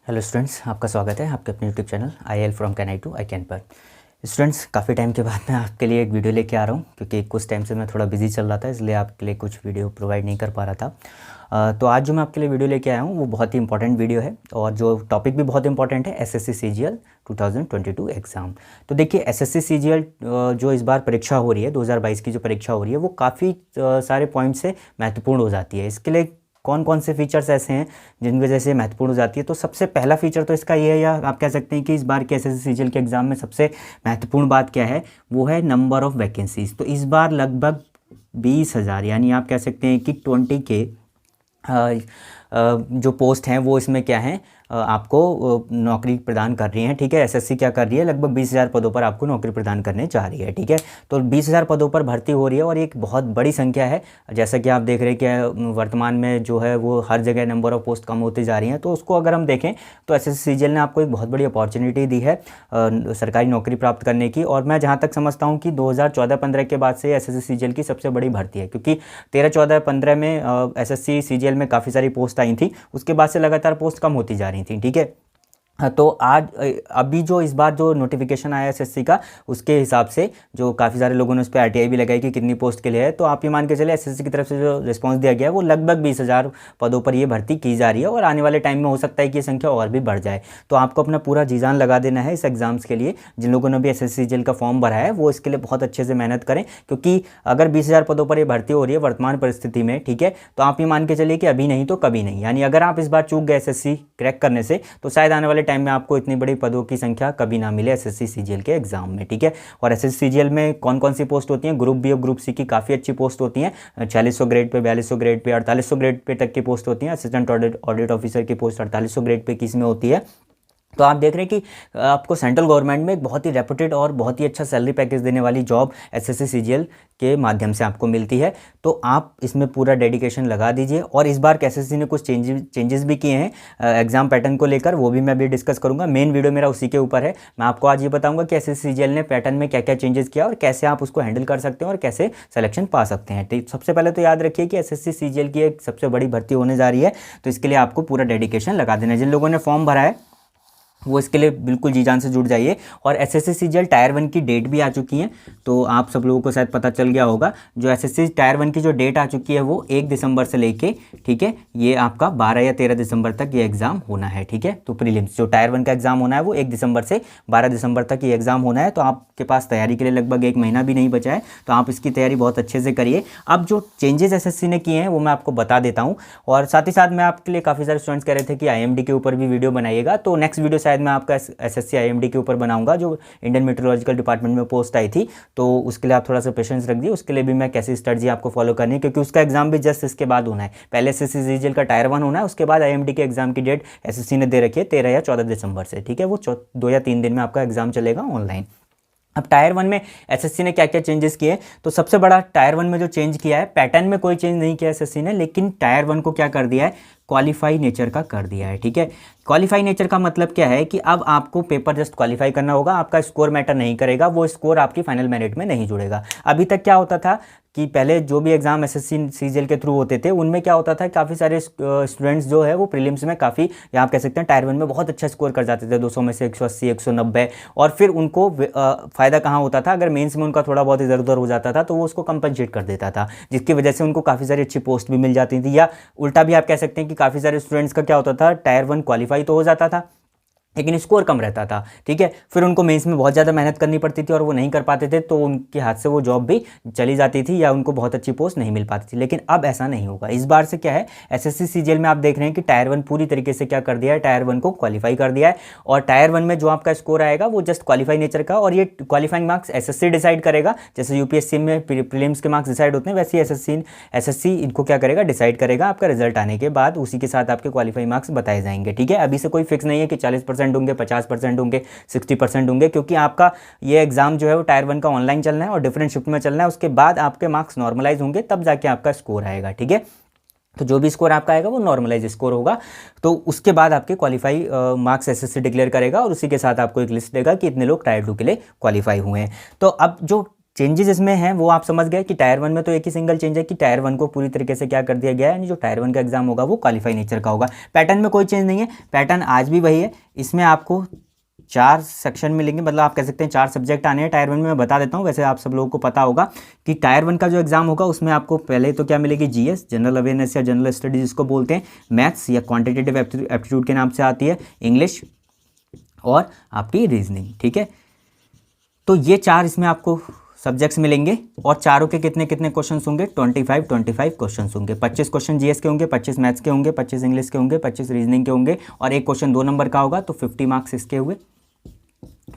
Hello students, आपका स्वागत है आपके अपने यूट्यूब चैनल आई एल फ्रॉम कैन आई टू आई कैन पर। स्टूडेंट्स, काफ़ी टाइम के बाद मैं आपके लिए एक वीडियो लेके आ रहा हूँ क्योंकि कुछ टाइम से मैं थोड़ा बिजी चल रहा था, इसलिए आपके लिए कुछ वीडियो प्रोवाइड नहीं कर पा रहा था। तो आज जो मैं आपके लिए वीडियो लेके आया हूँ वो बहुत ही इंपॉर्टेंट वीडियो है और जो टॉपिक भी बहुत इंपॉर्टेंट है, एसएससी सीजीएल 2022 एग्ज़ाम। तो देखिए, एसएससी सीजीएल जो इस बार परीक्षा हो रही है, 2022 की जो परीक्षा हो रही है, वो काफ़ी सारे पॉइंट से महत्वपूर्ण हो जाती है। इसके लिए कौन कौन से फीचर्स ऐसे हैं जिनकी वजह से महत्वपूर्ण हो जाती है। तो सबसे पहला फीचर तो इसका ये है, या आप कह सकते हैं कि इस बार के एसएससी सीजीएल के एग्ज़ाम में सबसे महत्वपूर्ण बात क्या है, वो है नंबर ऑफ़ वैकेंसीज़। तो इस बार लगभग 20,000 यानी आप कह सकते हैं कि 20 के जो पोस्ट हैं वो इसमें क्या हैं, आपको नौकरी प्रदान कर रही हैं। ठीक है, एसएससी क्या कर रही है, लगभग 20,000 पदों पर आपको नौकरी प्रदान करने जा रही है। ठीक है, तो 20,000 पदों पर भर्ती हो रही है और एक बहुत बड़ी संख्या है। जैसा कि आप देख रहे हैं कि वर्तमान में जो है वो हर जगह नंबर ऑफ पोस्ट कम होती जा रही हैं। तो उसको अगर हम देखें तो एसएससी सीजीएल ने आपको एक बहुत बड़ी अपॉर्चुनिटी दी है सरकारी नौकरी प्राप्त करने की। और मैं जहाँ तक समझता हूँ कि 2014-15 के बाद से एसएससी सीजीएल की सबसे बड़ी भर्ती है, क्योंकि 13-14-15 में एसएससी सीजीएल में काफ़ी सारी पोस्ट आई थी, उसके बाद से लगातार पोस्ट कम होती जा रही थी। ठीक है, तो आज अभी जो इस बार जो नोटिफिकेशन आया एसएससी का, उसके हिसाब से जो काफ़ी सारे लोगों ने उस पर आरटीआई भी लगाई कि कितनी पोस्ट के लिए है, तो आप ये मान के चले एसएससी की तरफ से जो रिस्पांस दिया गया है वो लगभग 20,000 पदों पर ये भर्ती की जा रही है। और आने वाले टाइम में हो सकता है कि ये संख्या और भी बढ़ जाए। तो आपको अपना पूरा जी जान लगा देना है इस एग्ज़ाम्स के लिए। जिन लोगों ने भी एसएससी सीजीएल का फॉर्म भरा है वो इसके लिए बहुत अच्छे से मेहनत करें, क्योंकि अगर 20,000 पदों पर ये भर्ती हो रही है वर्तमान परिस्थिति में, ठीक है, तो आप ये मान के चलिए कि अभी नहीं तो कभी नहीं। यानी अगर आप इस बार चूक गए एसएससी क्रैक करने से, तो शायद आने वाले टाइम में आपको इतनी बड़ी पदों की संख्या कभी ना मिले एसएससी सीजीएल के एग्जाम में। ठीक है, और एसएससी सीजीएल में कौन कौन सी पोस्ट होती हैं, ग्रुप बी और ग्रुप सी की काफ़ी अच्छी पोस्ट होती हैं। 4600 grade pay, 4200 grade pay, 4800 grade pay तक की पोस्ट होती हैं। असिस्टेंट ऑडिट ऑफिसर की पोस्ट 4800 ग्रेड पे किस में होती है। तो आप देख रहे हैं कि आपको सेंट्रल गवर्नमेंट में एक बहुत ही रेपुटेड और बहुत ही अच्छा सैलरी पैकेज देने वाली जॉब एसएससी सीजीएल के माध्यम से आपको मिलती है। तो आप इसमें पूरा डेडिकेशन लगा दीजिए। और इस बार एसएससी ने कुछ चेंजेस भी किए हैं एग्जाम पैटर्न को लेकर, वो भी मैं अभी डिस्कस करूंगा। मेन वीडियो मेरा उसी के ऊपर है। मैं आपको आज ये बताऊंगा कि एसएससी सीजीएल ने पैटर्न में क्या क्या चेंजेस किया और कैसे आप उसको हैंडल कर सकते हैं और कैसे सिलेक्शन पा सकते हैं। तो सबसे पहले तो याद रखिए कि एसएससी सीजीएल की एक सबसे बड़ी भर्ती होने जा रही है, तो इसके लिए आपको पूरा डेडिकेशन लगा देना है। जिन लोगों ने फॉर्म भरा है वो इसके लिए बिल्कुल जी जान से जुड़ जाइए। और एसएससी सीजीएल टायर 1 की डेट भी आ चुकी है, तो आप सब लोगों को शायद पता चल गया होगा। जो एसएससी टायर 1 की जो डेट आ चुकी है वो 1 दिसंबर से लेके, ठीक है, ये आपका 12 या 13 दिसंबर तक ये एग्ज़ाम होना है। ठीक है, तो प्रीलिम्स जो टायर 1 का एग्ज़ाम होना है वो 1 दिसंबर से 12 दिसंबर तक ये एग्ज़ाम होना है। तो आपके पास तैयारी के लिए लगभग 1 महीना भी नहीं बचा है, तो आप इसकी तैयारी बहुत अच्छे से करिए। अब जो चेंजेस एसएससी ने किए हैं वो मैं आपको बता देता हूँ। और साथ ही साथ मैं आपके लिए काफ़ी सारे स्टूडेंट्स कह रहे थे कि आईएमडी के ऊपर भी वीडियो बनाइएगा, तो नेक्स्ट वीडियो शायद मैं आपका एसएससी आईएमडी के ऊपर बनाऊंगा, जो इंडियन मेट्रोलॉजिकल डिपार्टमेंट में पोस्ट आई थी। तो उसके लिए आप थोड़ा सा पेशेंस रख दिए, उसके लिए भी मैं कैसी स्ट्रेटजी आपको फॉलो करनी है, क्योंकि उसका एग्जाम भी जस्ट इसके बाद होना है। पहले एसएससी सीजीएल का टायर 1 होना है, उसके बाद आईएमडी के एग्जाम की डेट एसएससी ने दे रखी है 13 या 14 दिसंबर से। ठीक है, वो 2 या 3 दिन में आपका एग्जाम चलेगा ऑनलाइन। अब टायर 1 में एसएससी ने क्या क्या चेंजेस किए, तो सबसे बड़ा टायर 1 में जो चेंज किया है, पैटर्न में कोई चेंज नहीं किया एसएससी ने, लेकिन टायर 1 को क्या कर दिया है, क्वालिफाई नेचर का कर दिया है। ठीक है, क्वालिफाई नेचर का मतलब क्या है कि अब आपको पेपर जस्ट क्वालिफाई करना होगा, आपका स्कोर मैटर नहीं करेगा, वो स्कोर आपकी फाइनल मेरिट में नहीं जुड़ेगा। अभी तक क्या होता था कि पहले जो भी एग्जाम एसएससी सीजीएल के थ्रू होते थे उनमें क्या होता था, काफ़ी सारे स्टूडेंट्स जो है वो प्रीलिम्स में काफ़ी, या आप कह सकते हैं टायर 1 में बहुत अच्छा स्कोर कर जाते थे, 200 में से 180, 190। और फिर उनको फ़ायदा कहाँ होता था, अगर मेंस में उनका थोड़ा बहुत इधर उधर हो जाता था तो वो उसको कंपनसेट कर देता था, जिसकी वजह से उनको काफ़ी सारी अच्छी पोस्ट भी मिल जाती थी। या उल्टा भी आप कह सकते हैं कि काफ़ी सारे स्टूडेंट्स का क्या होता था, टायर 1 क्वालिफाई तो हो जाता था लेकिन स्कोर कम रहता था। ठीक है, फिर उनको मेंस में बहुत ज़्यादा मेहनत करनी पड़ती थी और वो नहीं कर पाते थे, तो उनके हाथ से वो जॉब भी चली जाती थी या उनको बहुत अच्छी पोस्ट नहीं मिल पाती थी। लेकिन अब ऐसा नहीं होगा। इस बार से क्या है, एसएससी सीजीएल में आप देख रहे हैं कि टायर 1 पूरी तरीके से क्या कर दिया है, टायर 1 को क्वालिफाई कर दिया है। और टायर 1 में जो आपका स्कोर आएगा वो जस्ट क्वालिफाई नेचर का, और ये क्वालिफाइंग मार्क्स एसएससी डिसाइड करेगा। जैसे यूपीएससी में प्रीलिम्स के मार्क्स डिसाइड होते हैं, वैसे ही एसएससी इनको क्या करेगा, डिसाइड करेगा आपका रिजल्ट आने के बाद, उसी के साथ आपके क्वालिफाई मार्क्स बताए जाएंगे। ठीक है, अभी से कोई फिक्स नहीं है कि 40% होंगे, 50% होंगे, 60% होंगे, क्योंकि आपका ये एग्जाम जो है वो टायर 1 का ऑनलाइन चलना है और डिफरेंट शिफ्ट में चलना है। उसके बाद आपके मार्क्स नॉर्मलाइज होंगे, तब जाके आपका स्कोर आएगा। ठीक है, तो जो भी स्कोर आपका आएगा वो नॉर्मलाइज स्कोर होगा। तो उसके बाद आपके क्वालिफाई मार्क्स एसएससी डिक्लेयर करेगा और उसी के साथ आपको एक लिस्ट देगा कि इतने लोग टायर 2 के लिए क्वालिफाई हुए हैं। तो अब जो चेंजेस इसमें हैं वो आप समझ गए कि टायर 1 में तो एक ही सिंगल चेंज है कि टायर 1 को पूरी तरीके से क्या कर दिया गया है, यानी जो टायर 1 का एग्जाम होगा वो क्वालिफाई नेचर का होगा। पैटर्न में कोई चेंज नहीं है, पैटर्न आज भी वही है। इसमें आपको 4 सेक्शन मिलेंगे, मतलब आप कह सकते हैं 4 सब्जेक्ट आने हैं टायर 1 में। मैं बता देता हूँ, वैसे आप सब लोगों को पता होगा कि टायर 1 का जो एग्जाम होगा उसमें आपको पहले तो क्या मिलेगी, जीएस जनरल अवेयरनेस या जनरल स्टडीज जिसको बोलते हैं, मैथ्स या क्वांटिटेटिव एप्टीट्यूड के नाम से आती है, इंग्लिश और आपकी रीजनिंग। ठीक है, तो ये 4 इसमें आपको सब्जेक्ट्स मिलेंगे और चारों के कितने कितने क्वेश्चंस होंगे, 25 क्वेश्चंस होंगे। 25 क्वेश्चन जीएस के होंगे, 25 मैथ्स के होंगे, 25 इंग्लिश के होंगे, 25 रीजनिंग के होंगे और एक क्वेश्चन 2 नंबर का होगा, तो 50 मार्क्स इसके हुए।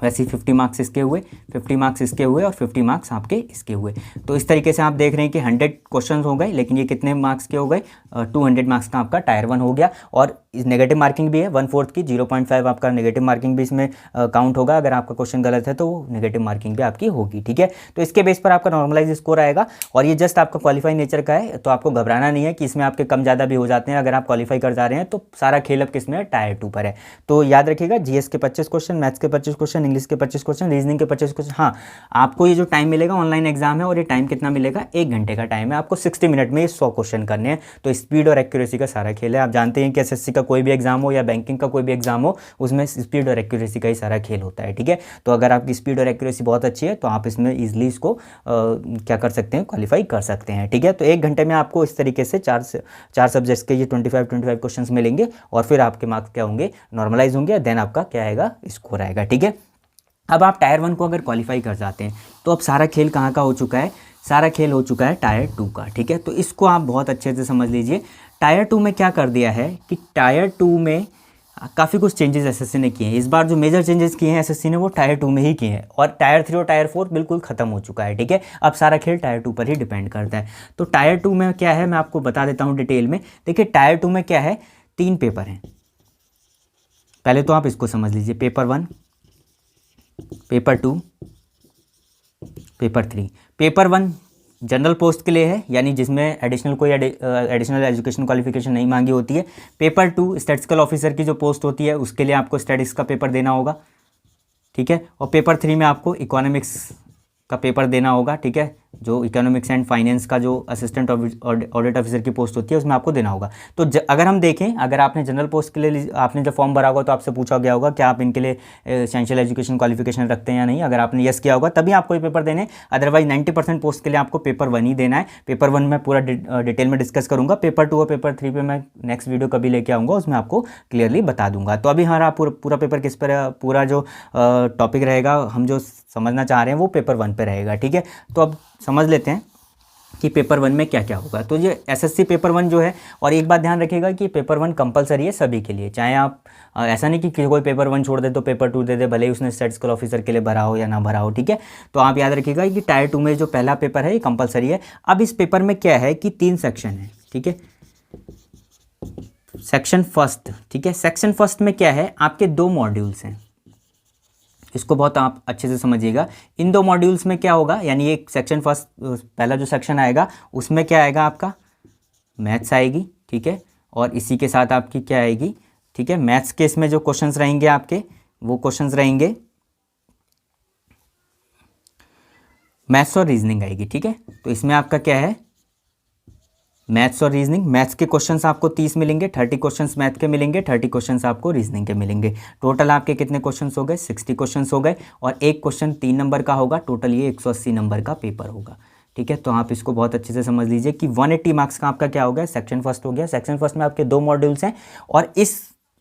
वैसे ही 50 मार्क्स इसके हुए, 50 मार्क्स इसके हुए और 50 मार्क्स आपके इसके हुए। तो इस तरीके से आप देख रहे हैं कि 100 क्वेश्चन हो गए, लेकिन ये कितने मार्क्स के हो गए, 200 मार्क्स का आपका टायर 1 हो गया। और नेगेटिव मार्किंग भी है 1/4 की, 0.5 आपका नेगेटिव मार्किंग भी इसमें काउंट होगा। अगर आपका क्वेश्चन गलत है तो वो नेगेटिव मार्किंग भी आपकी होगी। ठीक है, तो इसके बेस पर आपका नॉर्मलाइज स्कोर आएगा और ये जस्ट आपका क्वालिफाई नेचर का है, तो आपको घबराना नहीं है कि इसमें आपके कम ज़्यादा भी हो जाते हैं। अगर आप क्वालिफाई कर जा रहे हैं तो सारा खेल अब किस में है, टायर 2 पर है। तो याद रखिएगा, जीएस के 25 क्वेश्चन, मैथ्स के 25 क्वेश्चन, इंग्लिश के 25 क्वेश्चन, रीजनिंग के 25 क्वेश्चन। हाँ, आपको ये जो टाइम मिलेगा, ऑनलाइन एग्जाम है और ये टाइम कितना मिलेगा, 1 घंटे का टाइम है। आपको 60 मिनट में ये 100 क्वेश्चन करने हैं। तो स्पीड और एक्यूरेसी का सारा खेल है। आप जानते हैं कि एसएससी का कोई भी एग्जाम हो या बैंकिंग का कोई भी एग्जाम हो, उसमें स्पीड और एक्यूरेसी का ही सारा खेल होता है। ठीक है, तो अगर आपकी स्पीड और एक्यूरेसी बहुत अच्छी है तो आप इसमें ईजिली इसको क्या कर सकते हैं, क्वालिफाई कर सकते हैं। ठीक है, तो 1 घंटे में आपको इस तरीके से 4 सब्जेक्ट्स के ये 25 क्वेश्चन मिलेंगे और फिर आपके मार्क्स क्या होंगे, नॉर्मलाइज होंगे, देन आपका क्या आएगा, स्कोर आएगा। ठीक है, अब आप टायर 1 को अगर क्वालिफाई कर जाते हैं तो अब सारा खेल कहाँ का हो चुका है, सारा खेल हो चुका है टायर 2 का। ठीक है, तो इसको आप बहुत अच्छे से समझ लीजिए। टायर 2 में क्या कर दिया है कि टायर 2 में काफ़ी कुछ चेंजेस एसएससी ने किए हैं। इस बार जो मेजर चेंजेस किए हैं एसएससी ने वो टायर 2 में ही किए हैं और टायर 3 और टायर 4 बिल्कुल ख़त्म हो चुका है। ठीक है, अब सारा खेल टायर 2 पर ही डिपेंड करता है। तो टायर 2 में क्या है, मैं आपको बता देता हूँ डिटेल में। देखिए, टायर 2 में क्या है, 3 पेपर हैं। पहले तो आप इसको समझ लीजिए, paper 1, paper 2, paper 3। Paper 1 general post के लिए है, यानी जिसमें एडिशनल कोई एडिशनल एजुकेशन क्वालिफिकेशन नहीं मांगी होती है। पेपर 2 स्टैटिस्टिकल ऑफिसर की जो पोस्ट होती है उसके लिए आपको स्टैटिस्टिक्स का पेपर देना होगा। ठीक है, और पेपर 3 में आपको इकोनॉमिक्स का पेपर देना होगा। ठीक है, जो इकोनॉमिक्स एंड फाइनेंस का जो असिस्टेंट ऑडिट ऑफिसर की पोस्ट होती है उसमें आपको देना होगा। तो अगर हम देखें, अगर आपने जनरल पोस्ट के लिए आपने जब फॉर्म भरा होगा तो आपसे पूछा गया होगा क्या आप इनके लिए एसेंशियल एजुकेशन क्वालिफिकेशन रखते हैं या नहीं। अगर आपने यस किया होगा तभी आपको ये पेपर देने, अदरवाइज 90% पोस्ट के लिए आपको पेपर 1 ही देना है। पेपर 1 में पूरा डिटेल में डिस्कस करूँगा। पेपर 2 और पेपर 3 पे मैं नेक्स्ट वीडियो कभी लेके आऊँगा, उसमें आपको क्लियरली बता दूंगा। तो अभी हमारा पूरा पेपर किस पर, पूरा जो टॉपिक रहेगा हम जो समझना चाह रहे हैं वो पेपर 1 पे रहेगा। ठीक है, तो अब समझ लेते हैं कि पेपर 1 में क्या क्या होगा। तो ये एसएससी पेपर 1 जो है, और एक बात ध्यान रखिएगा कि पेपर 1 कंपलसरी है सभी के लिए, चाहे आप ऐसा नहीं कि कोई पेपर 1 छोड़ दे तो पेपर 2 दे दे, भले ही उसने स्टैटिस्टिकल ऑफिसर के लिए भरा हो या ना भरा हो। ठीक है, तो आप याद रखिएगा कि टायर 2 में जो पहला पेपर है ये कंपलसरी है। अब इस पेपर में क्या है कि 3 सेक्शन है। ठीक है, सेक्शन फर्स्ट। ठीक है, सेक्शन फर्स्ट में क्या है, आपके 2 मॉड्यूल्स हैं। इसको बहुत आप अच्छे से समझिएगा। इन 2 मॉड्यूल्स में क्या होगा, यानी एक सेक्शन फर्स्ट पहला जो सेक्शन आएगा उसमें क्या आएगा, आपका मैथ्स आएगी। ठीक है, और इसी के साथ आपकी क्या आएगी, ठीक है, मैथ्स के इसमें जो क्वेश्चंस रहेंगे आपके, वो क्वेश्चंस रहेंगे मैथ्स और रीजनिंग आएगी। ठीक है, तो इसमें आपका क्या है, मैथ्स और रीजनिंग। मैथ्स के क्वेश्चंस आपको 30 मिलेंगे, 30 क्वेश्चंस मैथ के मिलेंगे, 30 क्वेश्चंस आपको रीजनिंग के मिलेंगे। टोटल आपके कितने क्वेश्चंस हो गए, 60 क्वेश्चंस हो गए और एक क्वेश्चन 3 नंबर का होगा। टोटल ये 180 नंबर का पेपर होगा। ठीक है, तो आप इसको बहुत अच्छे से समझ लीजिए कि 180 मार्क्स का आपका क्या हो गया, सेक्शन फर्स्ट हो गया। सेक्शन फर्स्ट में आपके 2 मॉड्यूल्स हैं और इस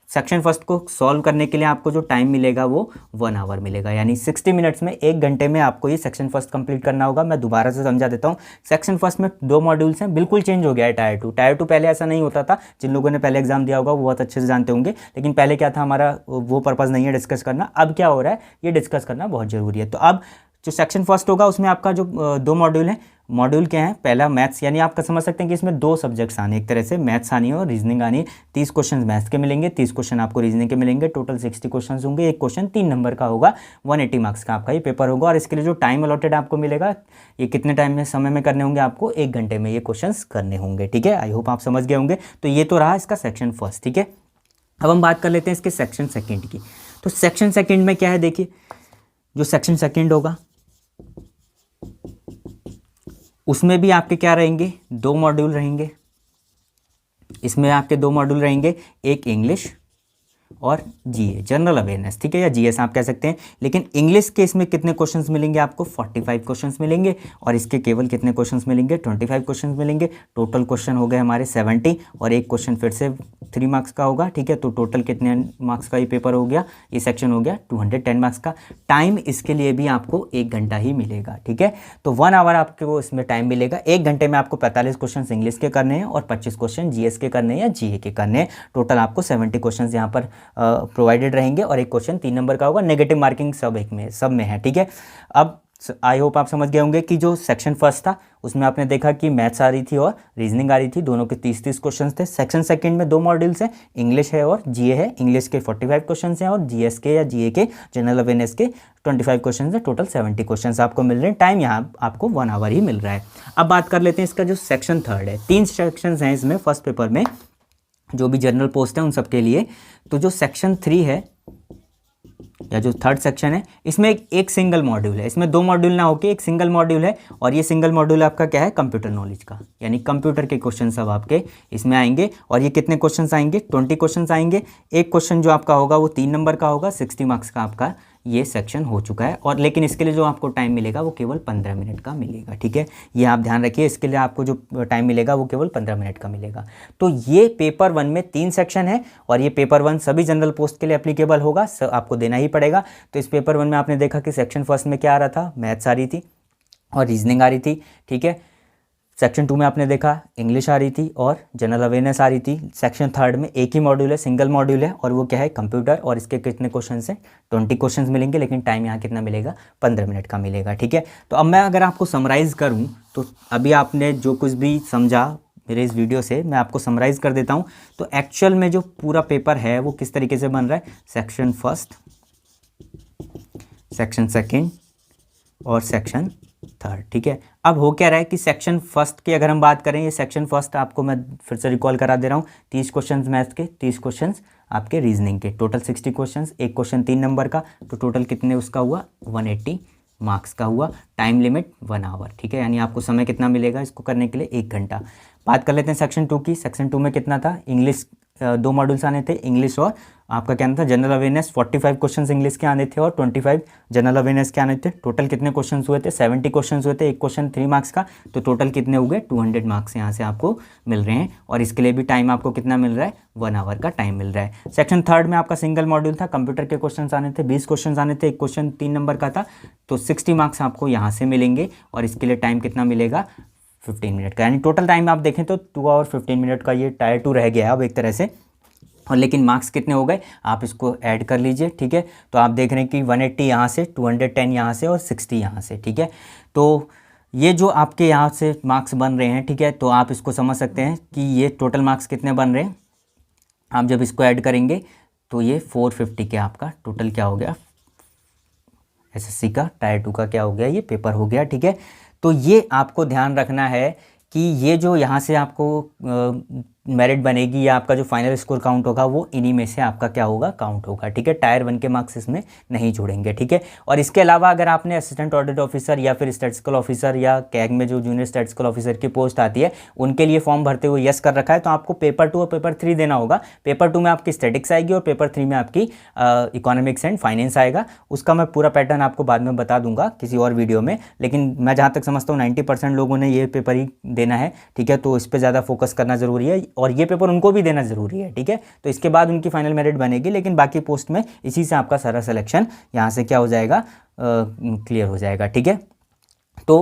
सेक्शन फर्स्ट को सॉल्व करने के लिए आपको जो टाइम मिलेगा वो 1 आवर मिलेगा, यानी 60 मिनट्स में, 1 घंटे में आपको ये सेक्शन फर्स्ट कंप्लीट करना होगा। मैं दोबारा से समझा देता हूँ। सेक्शन फर्स्ट में 2 मॉड्यूल्स हैं, बिल्कुल चेंज हो गया है टायर 2। टायर 2 पहले ऐसा नहीं होता था, जिन लोगों ने पहले एग्जाम दिया होगा वो बहुत अच्छे से जानते होंगे, लेकिन पहले क्या था, हमारा वो पर्पज़ नहीं है डिस्कस करना। अब क्या हो रहा है, ये डिस्कस करना बहुत ज़रूरी है। तो अब जो सेक्शन फर्स्ट होगा उसमें आपका जो 2 मॉड्यूल हैं, मॉड्यूल क्या है, पहला मैथ्स, यानी आपका समझ सकते हैं कि इसमें 2 सब्जेक्ट्स आने, एक तरह से मैथ्स आनी है और रीजनिंग आनी है। 30 क्वेश्चन मैथ्स के मिलेंगे, 30 क्वेश्चन आपको रीजनिंग के मिलेंगे। टोटल 60 क्वेश्चन होंगे, एक क्वेश्चन 3 नंबर का होगा। 180 मार्क्स का आपका ये पेपर होगा और इसके लिए जो टाइम अलॉटेड आपको मिलेगा, ये कितने टाइम में, समय में करने होंगे आपको, 1 घंटे में ये क्वेश्चन करने होंगे। ठीक है, आई होप आप समझ गए होंगे। तो ये तो रहा इसका सेक्शन फर्स्ट। ठीक है, अब हम बात कर लेते हैं इसके सेक्शन सेकेंड की। तो सेक्शन सेकेंड में क्या है, देखिए जो सेक्शन सेकेंड होगा उसमें भी आपके क्या रहेंगे, 2 मॉड्यूल रहेंगे। इसमें आपके 2 मॉड्यूल रहेंगे, एक इंग्लिश और जीए, जनरल अवेयरनेस, ठीक है, या जीएस आप कह सकते हैं। लेकिन इंग्लिश के इसमें कितने क्वेश्चंस मिलेंगे आपको, 45 क्वेश्चंस मिलेंगे, और इसके केवल कितने क्वेश्चंस मिलेंगे, 25 क्वेश्चंस मिलेंगे। टोटल क्वेश्चन हो गए हमारे 70, और एक क्वेश्चन फिर से 3 मार्क्स का होगा, ठीक है। तो टोटल कितने मार्क्स का ये पेपर हो गया, ये सेक्शन हो गया 210 मार्क्स का। टाइम इसके लिए भी आपको 1 घंटा ही मिलेगा, ठीक है। तो 1 आवर आपको इसमें टाइम मिलेगा। 1 घंटे में आपको 45 क्वेश्चन इंग्लिश के करने हैं और 25 क्वेश्चन जीएस के करने हैं या जीए के करने हैं। टोटल आपको 70 क्वेश्चन यहाँ पर प्रोवाइडेड रहेंगे, और एक क्वेश्चन 3 नंबर का होगा। नेगेटिव मार्किंग सब में है, ठीक है। अब आई होप आप समझ गए होंगे कि जो सेक्शन फर्स्ट था उसमें आपने देखा कि मैथ्स आ रही थी और रीजनिंग आ रही थी, दोनों के 30-30 क्वेश्चन थे। सेक्शन सेकंड में 2 मॉड्यूल्स हैं, इंग्लिश है और जीए है। इंग्लिश के 45 क्वेश्चन हैं और जीएस के या जीए के जनरल अवेयरनेस के 25 क्वेश्चन हैं। टोटल 70 क्वेश्चन आपको मिल रहे हैं। टाइम यहाँ आपको 1 आवर ही मिल रहा है। अब बात कर लेते हैं इसका जो सेक्शन थर्ड है। 3 सेक्शन हैं इसमें फर्स्ट पेपर में, जो भी जनरल पोस्ट है उन सब के लिए। तो जो सेक्शन 3 है या जो थर्ड सेक्शन है, इसमें एक सिंगल मॉड्यूल है। इसमें 2 मॉड्यूल ना होके एक सिंगल मॉड्यूल है, और ये सिंगल मॉड्यूल आपका क्या है, कंप्यूटर नॉलेज का, यानी कंप्यूटर के क्वेश्चन सब आपके इसमें आएंगे। और ये कितने क्वेश्चन आएंगे, 20 क्वेश्चन आएंगे। एक क्वेश्चन जो आपका होगा वो 3 नंबर का होगा, 60 मार्क्स का आपका ये सेक्शन हो चुका है। और लेकिन इसके लिए जो आपको टाइम मिलेगा वो केवल 15 मिनट का मिलेगा, ठीक है। ये आप ध्यान रखिए, इसके लिए आपको जो टाइम मिलेगा वो केवल 15 मिनट का मिलेगा। तो ये पेपर 1 में 3 सेक्शन है, और ये पेपर 1 सभी जनरल पोस्ट के लिए एप्लीकेबल होगा, आपको देना ही पड़ेगा। तो इस पेपर 1 में आपने देखा कि सेक्शन फर्स्ट में क्या आ रहा था, मैथ्स आ रही थी और रीजनिंग आ रही थी, ठीक है। सेक्शन 2 में आपने देखा इंग्लिश आ रही थी और जनरल अवेयरनेस आ रही थी। सेक्शन थर्ड में एक ही मॉड्यूल है, सिंगल मॉड्यूल है, और वो क्या है, कंप्यूटर, और इसके कितने क्वेश्चन हैं, 20 क्वेश्चन मिलेंगे। लेकिन टाइम यहाँ कितना मिलेगा, 15 मिनट का मिलेगा, ठीक है। तो अब मैं अगर आपको समराइज़ करूँ तो अभी आपने जो कुछ भी समझा मेरे इस वीडियो से, मैं आपको समराइज़ कर देता हूँ। तो एक्चुअल में जो पूरा पेपर है वो किस तरीके से बन रहा है, सेक्शन फर्स्ट, सेक्शन सेकेंड और सेक्शन थर्ड, ठीक है। अब हो क्या रहा है कि सेक्शन फर्स्ट की अगर हम बात करें, ये सेक्शन फर्स्ट आपको मैं फिर से रिकॉल करा दे रहा हूँ। 30 क्वेश्चंस मैथ्स के, 30 क्वेश्चंस आपके रीजनिंग के, टोटल 60 क्वेश्चंस। एक क्वेश्चन 3 नंबर का, तो टोटल कितने उसका हुआ, 180 मार्क्स का हुआ। टाइम लिमिट 1 आवर, ठीक है, यानी आपको समय कितना मिलेगा इसको करने के लिए, 1 घंटा। बात कर लेते हैं सेक्शन 2 की। सेक्शन 2 में कितना था, इंग्लिश 2 मॉड्यूल्स आने थे, इंग्लिश और आपका क्या था, जनरल अवेयरनेस। 45 क्वेश्चन इंग्लिश के आने थे और 25 जनरल अवेयरनेस के आने थे। टोटल कितने क्वेश्चन हुए थे, 70 क्वेश्चन हुए थे। एक क्वेश्चन 3 मार्क्स का, तो टोटल कितने हो गए, 200 मार्क्स यहाँ से आपको मिल रहे हैं। और इसके लिए भी टाइम आपको कितना मिल रहा है, 1 आवर का टाइम मिल रहा है। सेक्शन थर्ड में आपका सिंगल मॉड्यूल था, कंप्यूटर के क्वेश्चन आने थे, 20 क्वेश्चन आने थे, एक क्वेश्चन 3 नंबर का था, तो 60 मार्क्स आपको यहाँ से मिलेंगे। और इसके लिए टाइम कितना मिलेगा, 15 मिनट का। यानी टोटल टाइम आप देखें तो 2 आवर 15 मिनट का ये टायर 2 रह गया अब एक तरह से। और लेकिन मार्क्स कितने हो गए, आप इसको ऐड कर लीजिए, ठीक है। तो आप देख रहे हैं कि 180 यहाँ से, 210 यहाँ से और 60 यहाँ से, ठीक है। तो ये जो आपके यहाँ से मार्क्स बन रहे हैं, ठीक है, तो आप इसको समझ सकते हैं कि ये टोटल मार्क्स कितने बन रहे हैं। आप जब इसको ऐड करेंगे तो ये 450 के आपका टोटल क्या हो गया, एसएससी का टायर 2 का क्या हो गया, ये पेपर हो गया, ठीक है। तो ये आपको ध्यान रखना है कि ये जो यहाँ से आपको मेरिट बनेगी या आपका जो फाइनल स्कोर काउंट होगा वो इन्हीं में से आपका क्या होगा, काउंट होगा, ठीक है। टायर 1 के मार्क्स इसमें नहीं जोड़ेंगे, ठीक है। और इसके अलावा अगर आपने असिस्टेंट ऑडिट ऑफिसर या फिर स्टैटिस्टिकल ऑफिसर या कैग में जो जूनियर स्टैटिस्टिकल ऑफिसर की पोस्ट आती है उनके लिए फॉर्म भरते हुए यस कर रखा है, तो आपको पेपर 2 और पेपर 3 देना होगा। पेपर 2 में आपकी स्टैटिक्स आएगी और पेपर 3 में आपकी इकोनॉमिक्स एंड फाइनेंस आएगा। उसका मैं पूरा पैटर्न आपको बाद में बता दूंगा किसी और वीडियो में, लेकिन मैं जहाँ तक समझता हूँ 90% लोगों ने ये पेपर ही देना है, ठीक है। तो इस पर ज़्यादा फोकस करना ज़रूरी है और ये पेपर उनको भी देना ज़रूरी है, ठीक है। तो इसके बाद उनकी फाइनल मेरिट बनेगी, लेकिन बाकी पोस्ट में इसी से आपका सारा सिलेक्शन यहाँ से क्या हो जाएगा, क्लियर हो जाएगा, ठीक है। तो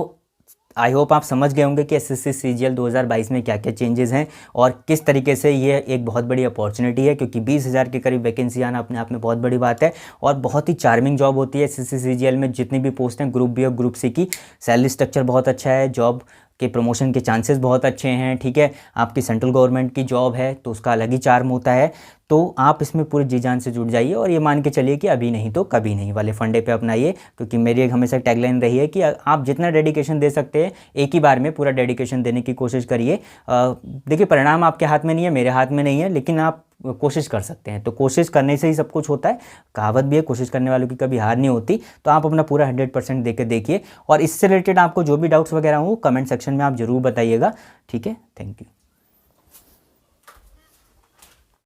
आई होप आप समझ गए होंगे कि एसएससी सीजीएल 2022 में क्या क्या चेंजेस हैं और किस तरीके से ये एक बहुत बड़ी अपॉर्चुनिटी है, क्योंकि 20,000 के करीब वैकेंसी आना अपने आप में बहुत बड़ी बात है और बहुत ही चार्मिंग जॉब होती है। एसएससी सीजीएल में जितनी भी पोस्ट हैं ग्रुप बी और ग्रुप सी की, सैलरी स्ट्रक्चर बहुत अच्छा है, जॉब के प्रमोशन के चांसेस बहुत अच्छे हैं, ठीक है। आपकी सेंट्रल गवर्नमेंट की जॉब है तो उसका अलग ही चार्म होता है। तो आप इसमें पूरी जी जान से जुड़ जाइए और ये मान के चलिए कि अभी नहीं तो कभी नहीं वाले फंडे पे अपनाइए, क्योंकि मेरी एक हमेशा टैगलाइन रही है कि आप जितना डेडिकेशन दे सकते हैं एक ही बार में पूरा डेडिकेशन देने की कोशिश करिए। देखिए परिणाम आपके हाथ में नहीं है, मेरे हाथ में नहीं है, लेकिन आप कोशिश कर सकते हैं। तो कोशिश करने से ही सब कुछ होता है, कहावत भी है, कोशिश करने वालों की कभी हार नहीं होती। तो आप अपना पूरा 100% दे के देखिए, और इससे रिलेटेड आपको जो भी डाउट्स वगैरह हो कमेंट सेक्शन में आप ज़रूर बताइएगा। ठीक है, थैंक यू।